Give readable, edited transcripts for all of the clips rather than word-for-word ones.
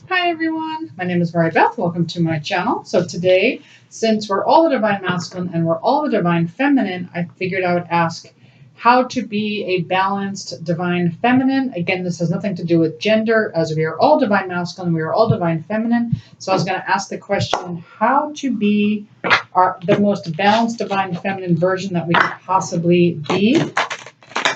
Hi everyone, my name is Mary Beth. Welcome to my channel. So today, since we're all the Divine Masculine and we're all the Divine Feminine, I figured I would ask how to be a balanced Divine Feminine. Again, this has nothing to do with gender, as we are all Divine Masculine, we are all Divine Feminine. So I was going to ask the question, how to be the most balanced Divine Feminine version that we could possibly be.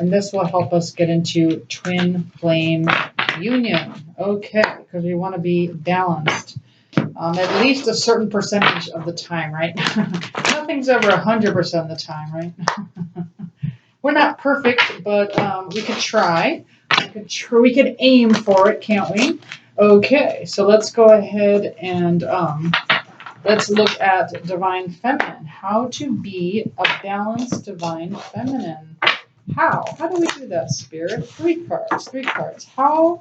And this will help us get into twin flame union. Okay, because we want to be balanced. At least a certain percentage of the time, right? Nothing's ever 100% of the time, right? We're not perfect, but we could try. We could aim for it, can't we? Okay, so let's go ahead and let's look at Divine Feminine. How to be a balanced Divine Feminine. How? How do we do that, Spirit? Three cards. How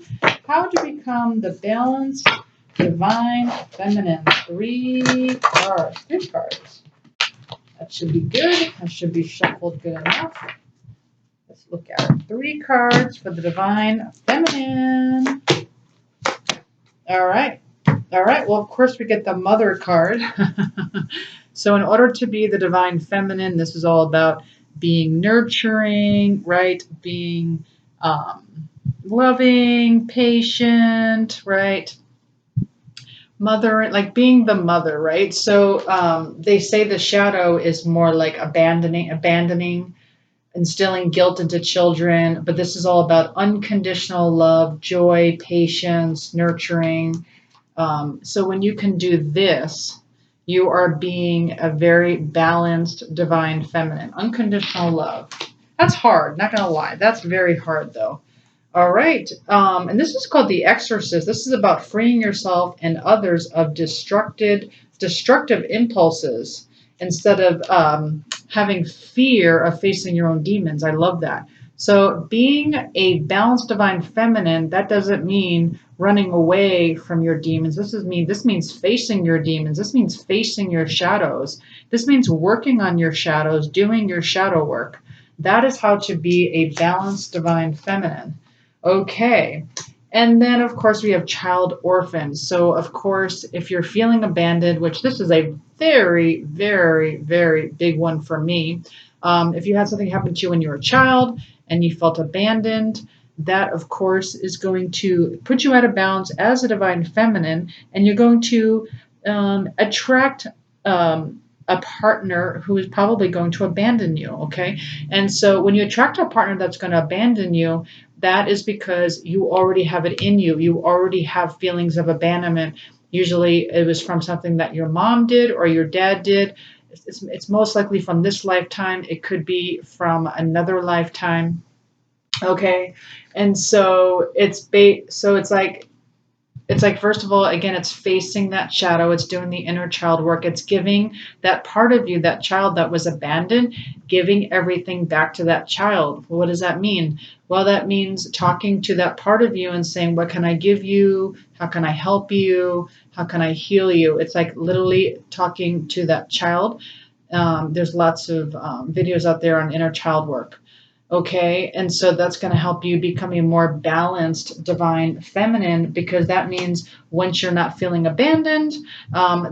to become the balanced Divine Feminine. Three cards. That should be good. That should be shuffled good enough. Let's look at it. 3 cards for the Divine Feminine. All right. Well, of course, we get the Mother card. So in order to be the Divine Feminine, this is all about being nurturing, right? Being loving, patient, right? Mother, like being the mother, right? So they say the shadow is more like abandoning, instilling guilt into children. But this is all about unconditional love, joy, patience, nurturing. So when you can do this, you are being a very balanced Divine Feminine. Unconditional love. That's hard, not going to lie. That's very hard, though. All right. And this is called The Exorcist. This is about freeing yourself and others of destructive impulses instead of having fear of facing your own demons. I love that. So being a balanced Divine Feminine, that doesn't mean running away from your demons. This means facing your demons. This means facing your shadows. This means working on your shadows, doing your shadow work. That is how to be a balanced Divine Feminine. Okay. And then, of course, we have child orphans. So, of course, if you're feeling abandoned, which this is a very, very, very big one for me. If you had something happen to you when you were a child and you felt abandoned, that, of course, is going to put you out of balance as a Divine Feminine, and you're going to attract a partner who is probably going to abandon you, okay? And so when you attract a partner that's going to abandon you, that is because you already have it in you. You already have feelings of abandonment. Usually it was from something that your mom did or your dad did. It's most likely from this lifetime. It could be from another lifetime. Okay. And so it's like, first of all, again, it's facing that shadow. It's doing the inner child work. It's giving that part of you, that child that was abandoned, giving everything back to that child. What does that mean? Well, that means talking to that part of you and saying, what can I give you? How can I help you? How can I heal you? It's like literally talking to that child. There's lots of videos out there on inner child work. Okay, and so that's going to help you become a more balanced Divine Feminine, because that means once you're not feeling abandoned,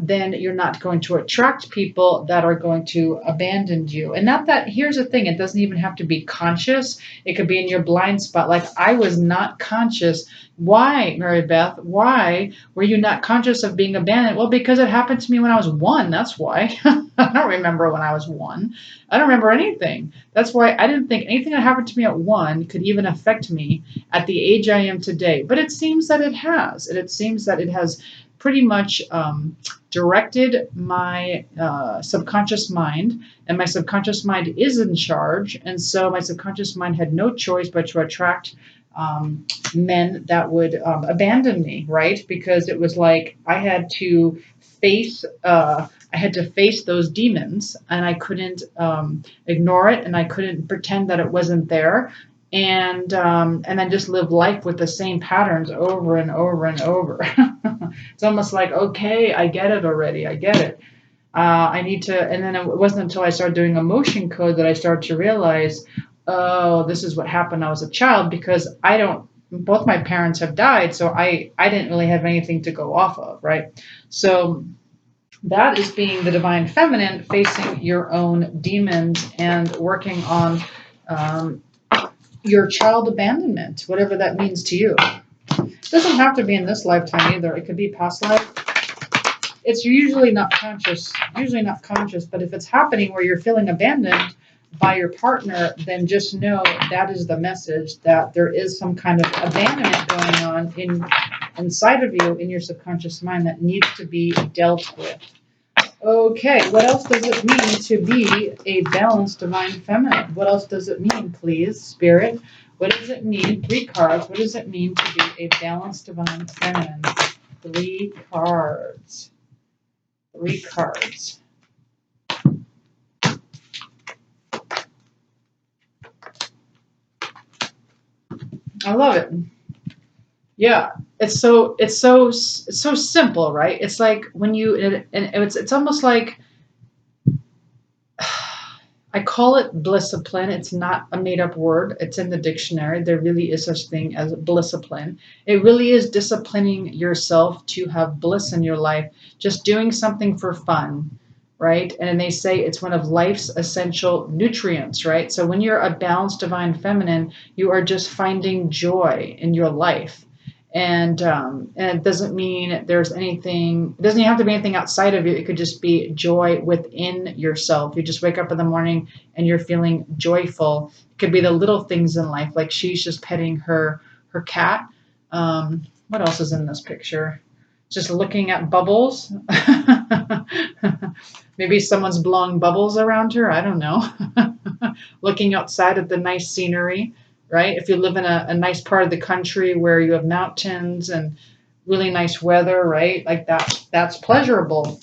then you're not going to attract people that are going to abandon you. And not that, here's the thing, it doesn't even have to be conscious. It could be in your blind spot. Like I was not conscious. Why, Mary Beth? Why were you not conscious of being abandoned? Well, because it happened to me when I was 1. That's why. I don't remember when I was 1. I don't remember anything. That's why I didn't think anything that happened to me at 1 could even affect me at the age I am today. But it seems that it has. And it seems that it has pretty much directed my subconscious mind. And my subconscious mind is in charge. And so my subconscious mind had no choice but to attract men that would abandon me, right? Because it was like I had to face those demons, and I couldn't ignore it, and I couldn't pretend that it wasn't there, and then just live life with the same patterns over and over and over. It's almost like, okay, I get it already. I get it. I need to, and then it wasn't until I started doing emotion code that I started to realize, oh, this is what happened when I was a child, because I don't both my parents have died, so I didn't really have anything to go off of, right? So that is being the divine feminine, facing your own demons and working on um, your child abandonment, whatever that means to you. It doesn't have to be in this lifetime either. It could be past life. It's usually not conscious, but if it's happening where you're feeling abandoned by your partner, then just know that is the message that there is some kind of abandonment going on inside of you in your subconscious mind that needs to be dealt with. Okay, what else does it mean to be a balanced divine feminine? What else does it mean, please, Spirit? What does it mean? 3 cards. What does it mean to be a balanced divine feminine? 3 cards. 3 cards. I love it. Yeah, it's so simple, right? It's like when you and it's almost like I call it blissipline. It's not a made up word. It's in the dictionary. There really is such thing as blissipline. It really is disciplining yourself to have bliss in your life, just doing something for fun, right? And they say it's one of life's essential nutrients, right? So when you're a balanced divine feminine, you are just finding joy in your life. And it doesn't mean there's anything. It doesn't have to be anything outside of you. It could just be joy within yourself. You just wake up in the morning and you're feeling joyful. It could be the little things in life, like she's just petting her cat. What else is in this picture? Just looking at bubbles. Maybe someone's blowing bubbles around her. I don't know. Looking outside at the nice scenery, right? If you live in a nice part of the country where you have mountains and really nice weather, right? Like that's pleasurable.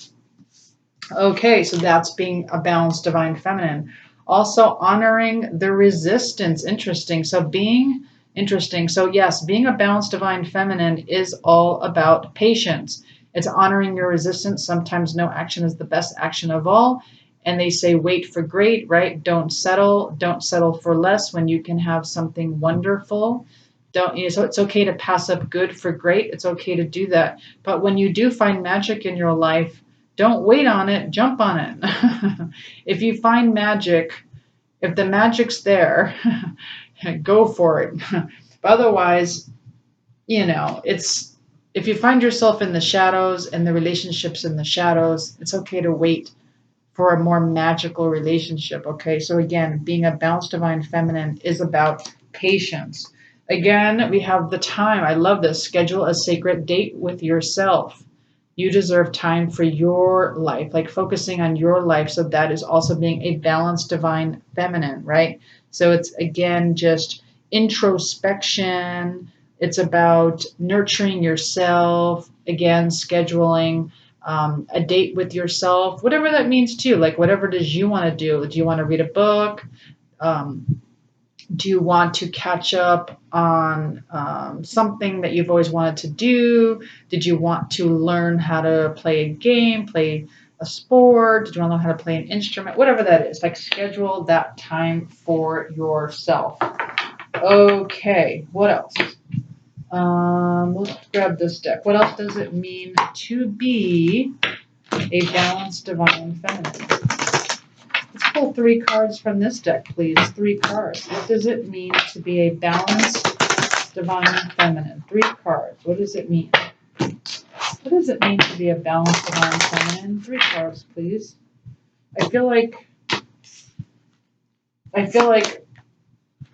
Okay, so that's being a balanced divine feminine. Also honoring the resistance. Interesting. So being interesting. So yes, being a balanced divine feminine is all about patience. It's honoring your resistance. Sometimes no action is the best action of all. And they say wait for great, right? Don't settle. Don't settle for less when you can have something wonderful. Don't, you know, so it's okay to pass up good for great. It's okay to do that. But when you do find magic in your life, don't wait on it, jump on it. If you find magic, if the magic's there, go for it. But otherwise, it's if you find yourself in the shadows and the relationships in the shadows, it's okay to wait for a more magical relationship. Okay, so again, being a balanced divine feminine is about patience. Again, we have the time. I love this. Schedule a sacred date with yourself. You deserve time for your life, like focusing on your life. So that is also being a balanced divine feminine, right? So it's again just introspection. It's about nurturing yourself, again, scheduling a date with yourself, whatever that means to you, like whatever it is you want to do. Do you want to read a book? Um, do you want to catch up on something that you've always wanted to do? Did you want to learn how to play a game, play a sport? Did you want to learn how to play an instrument? Whatever that is, like schedule that time for yourself. Okay, what else? Let's grab this deck. What else does it mean to be a balanced divine feminine? Let's pull 3 cards from this deck, please. 3 cards. What does it mean to be a balanced divine feminine? 3 cards. What does it mean? What does it mean to be a balanced divine feminine? 3 cards, please. I feel like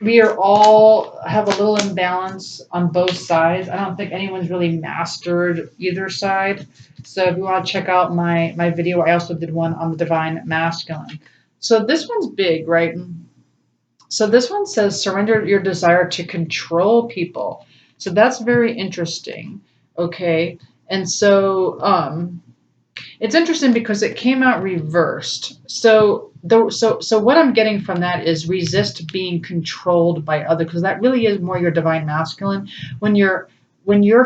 we are all have a little imbalance on both sides. I don't think anyone's really mastered either side. So if you want to check out my video, I also did one on the divine masculine. So this one's big, right? So this one says surrender your desire to control people. So that's very interesting. Okay. And so it's interesting because it came out reversed. So what I'm getting from that is resist being controlled by others, because that really is more your divine masculine. When you're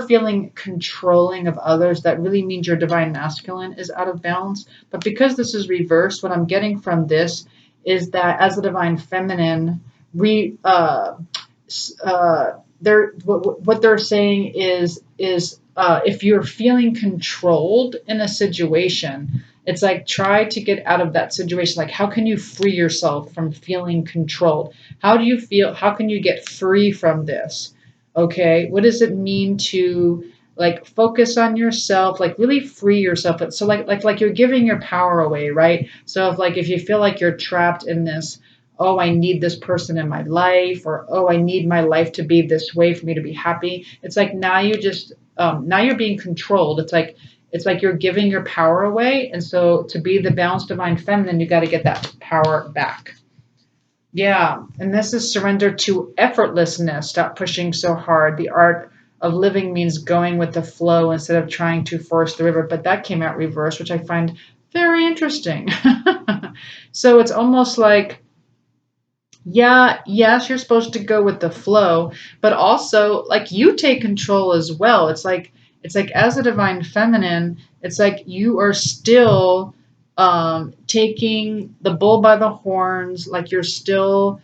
feeling controlling of others, that really means your divine masculine is out of balance. But because this is reversed, what I'm getting from this is that as a divine feminine, what they're saying is if you're feeling controlled in a situation, it's like try to get out of that situation. Like, how can you free yourself from feeling controlled? How do you feel? How can you get free from this? Okay, what does it mean to like focus on yourself, like really free yourself? So like you're giving your power away, right? So if you feel like you're trapped in this, oh, I need this person in my life, or oh, I need my life to be this way for me to be happy. It's like now you just now you're being controlled. It's like you're giving your power away, and so to be the balanced divine feminine, you got to get that power back. Yeah, and this is surrender to effortlessness. Stop pushing so hard. The art of living means going with the flow instead of trying to force the river. But that came out reversed, which I find very interesting. So it's almost like, yeah, yes, you're supposed to go with the flow, but also like you take control as well. It's like as a divine feminine, it's like you are still taking the bull by the horns, like you're still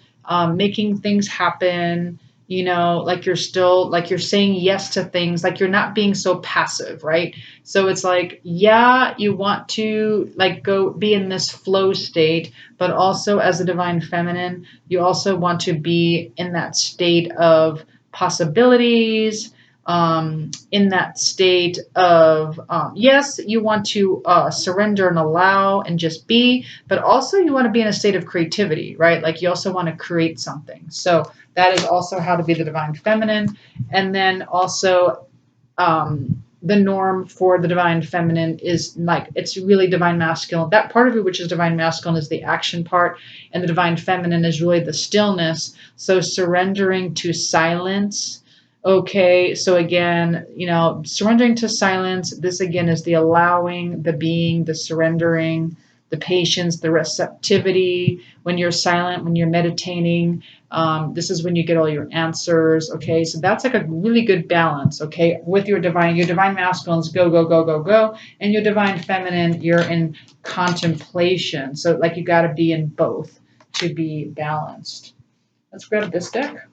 making things happen, like you're saying yes to things, like you're not being so passive, right? So it's like, yeah, you want to like go be in this flow state, but also as a divine feminine, you also want to be in that state of possibilities, in that state of, yes, you want to surrender and allow and just be, but also you want to be in a state of creativity, right? Like you also want to create something. So that is also how to be the divine feminine. And then also, the norm for the divine feminine is like it's really divine masculine. That part of it, which is divine masculine, is the action part, and the divine feminine is really the stillness. So surrendering to silence. Okay, so again, surrendering to silence. This again is the allowing, the being, the surrendering, the patience, the receptivity. When you're silent, when you're meditating, this is when you get all your answers. Okay, so that's like a really good balance. Okay, with your divine masculines, go, go, go, go, go, and your divine feminine, you're in contemplation. So like you got to be in both to be balanced. Let's grab this deck.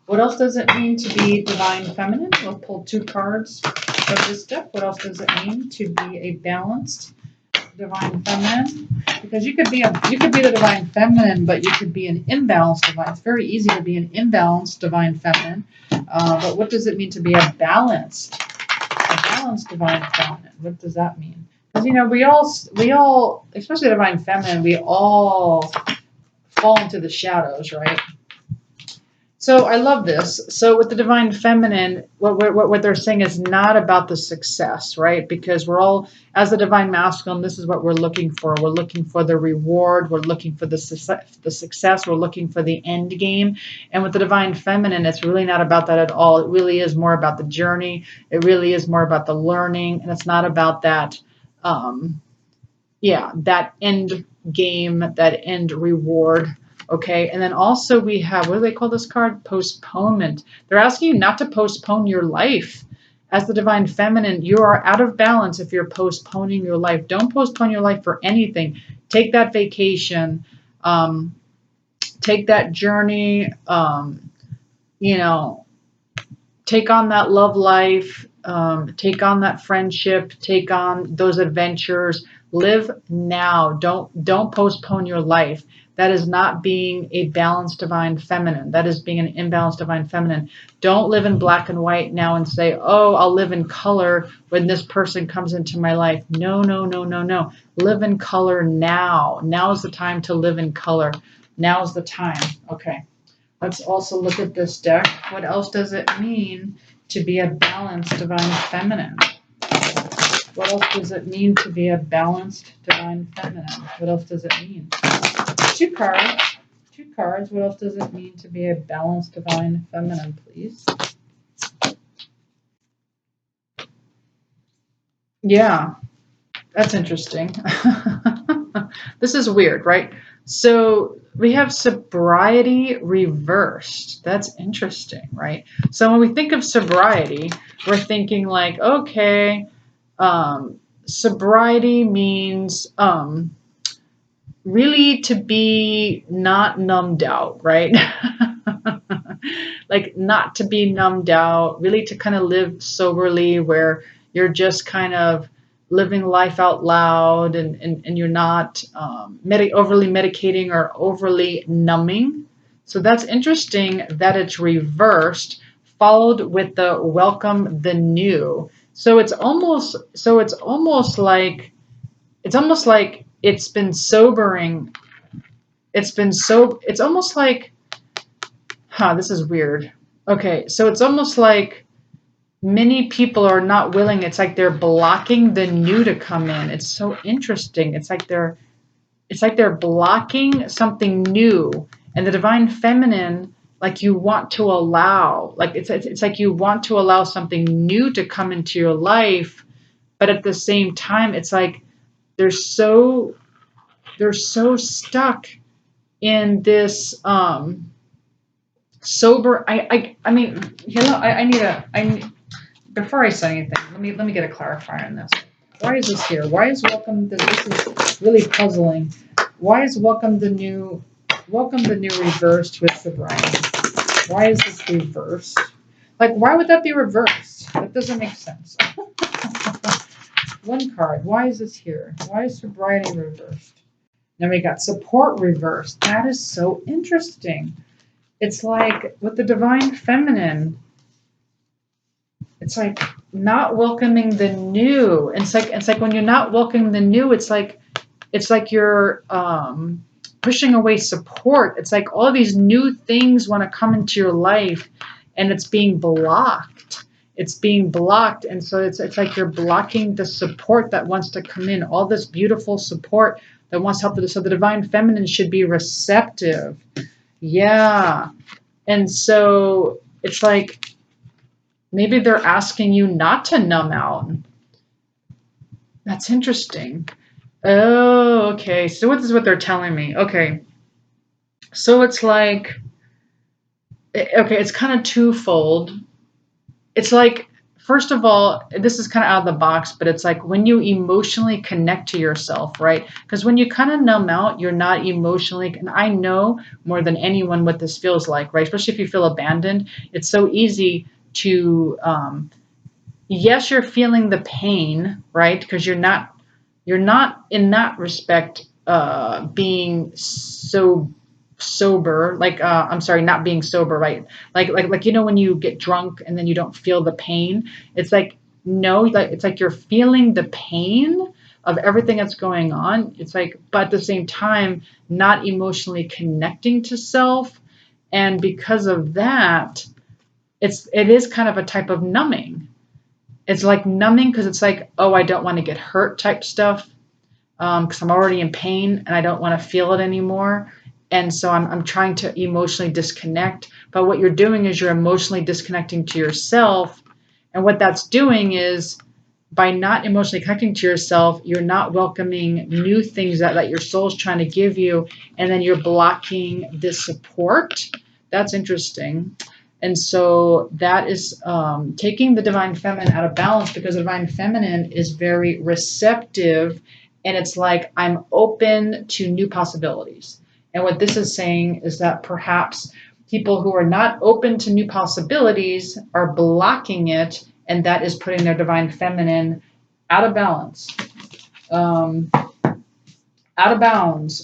What else does it mean to be divine feminine? We'll pull 2 cards from this deck. What else does it mean to be a balanced divine feminine? Because you could be the divine feminine, but you could be an imbalanced divine. It's very easy to be an imbalanced divine feminine. But what does it mean to be a balanced divine feminine? What does that mean? Because we all, especially divine feminine, we all fall into the shadows, right? So I love this. So with the divine feminine, what they're saying is not about the success, right? Because we're all, as the divine masculine, this is what we're looking for. We're looking for the reward. We're looking for the success. We're looking for the end game. And with the divine feminine, it's really not about that at all. It really is more about the journey. It really is more about the learning. And it's not about that, that end game, that end reward. Okay, and then also we have, what do they call this card? Postponement. They're asking you not to postpone your life. As the divine feminine, you are out of balance if you're postponing your life. Don't postpone your life for anything. Take that vacation, take that journey, take on that love life, take on that friendship, take on those adventures. Live now. Don't postpone your life. That is not being a balanced divine feminine. That is being an imbalanced divine feminine. Don't live in black and white now and say, oh, I'll live in color when this person comes into my life. No, no, no, no, no. Live in color now. Now is the time to live in color. Now is the time. Okay. Let's also look at this deck. What else does it mean to be a balanced divine feminine? What else does it mean to be a balanced divine feminine? What else does it mean? 2 cards. 2 cards. What else does it mean to be a balanced divine feminine, please? Yeah, that's interesting. This is weird, right? So we have sobriety reversed. That's interesting, right? So when we think of sobriety, we're thinking like, okay, sobriety means really to be not numbed out, right? like not to be numbed out, really to kind of live soberly where you're just kind of living life out loud and you're not overly medicating or overly numbing. So that's interesting that it's reversed, followed with the welcome the new. So it's almost like it's been sobering. It's almost like, this is weird. Okay, so it's almost like many people are not willing. It's like they're blocking the new to come in. It's so interesting. It's like they're blocking something new. And the divine feminine, like you want to allow, like it's like you want to allow something new to come into your life, but at the same time, it's like they're so they're so stuck in this sober. I mean, I need before I say anything, let me get a clarifier on this. Why is this here? Why is welcome this is really puzzling. Why is welcome the new reversed with sobriety? Why is this reversed? Like, why would that be reversed? That doesn't make sense. One card. Why is this here? Why is sobriety reversed? Then we got support reversed. That is so interesting. It's like with the divine feminine, it's like not welcoming the new. It's like when you're not welcoming the new, it's like you're pushing away support. It's like all these new things want to come into your life, and it's being blocked. It's being blocked, and so it's like you're blocking the support that wants to come in. All this beautiful support that wants to help. So the divine feminine should be receptive. Yeah, and so it's like maybe they're asking you not to numb out. That's interesting. Oh, okay. So this is what they're telling me. Okay. So it's like, okay, it's kind of twofold. It's like, first of all, this is kind of out of the box, but it's like when you emotionally connect to yourself, right? Because when you kind of numb out, you're not emotionally, and I know more than anyone what this feels like, right? Especially if you feel abandoned. It's so easy to, yes, you're feeling the pain, right? Because you're not in that respect being so sober, like I'm sorry, not being sober, right? Like when you get drunk and then you don't feel the pain. It's like, no, like it's like you're feeling the pain of everything that's going on. It's like, but at the same time not emotionally connecting to self. And because of that, it is kind of a type of numbing. It's like numbing because it's like, oh, I don't want to get hurt type stuff, because I'm already in pain and I don't want to feel it anymore. And so I'm trying to emotionally disconnect. But what you're doing is you're emotionally disconnecting to yourself. And what that's doing is by not emotionally connecting to yourself, you're not welcoming new things that your soul's trying to give you. And then you're blocking this support. That's interesting. And so that is taking the divine feminine out of balance, because the divine feminine is very receptive. And it's like, I'm open to new possibilities. And what this is saying is that perhaps people who are not open to new possibilities are blocking it, and that is putting their divine feminine out of balance. Out of bounds.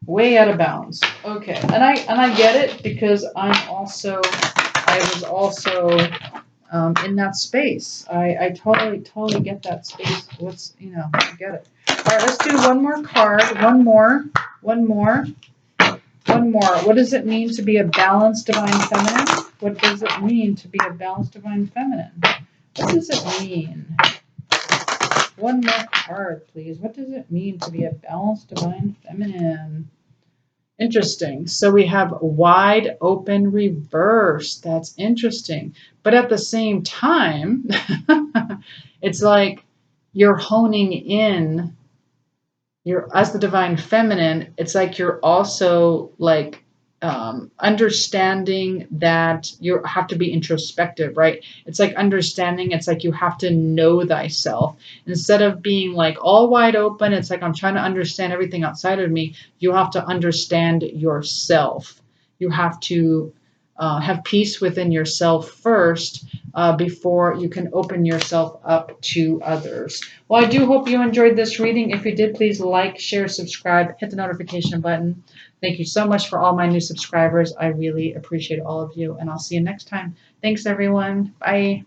Way out of bounds. Okay. And I get it, because I was also in that space. I totally get that space. I get it. All right, let's do one more card. One more. What does it mean to be a balanced divine feminine? What does it mean to be a balanced divine feminine? What does it mean? One more card, please. What does it mean to be a balanced divine feminine? Interesting. So we have wide open reverse. That's interesting. But at the same time, it's like you're honing in. You're, as the divine feminine, it's like you're also like understanding that you have to be introspective, right? It's like understanding. It's like you have to know thyself instead of being like all wide open. It's like I'm trying to understand everything outside of me. You have to understand yourself. You have to have peace within yourself first before you can open yourself up to others. Well, I do hope you enjoyed this reading. If you did, please like, share, subscribe, hit the notification button. Thank you so much for all my new subscribers. I really appreciate all of you, and I'll see you next time. Thanks, everyone. Bye.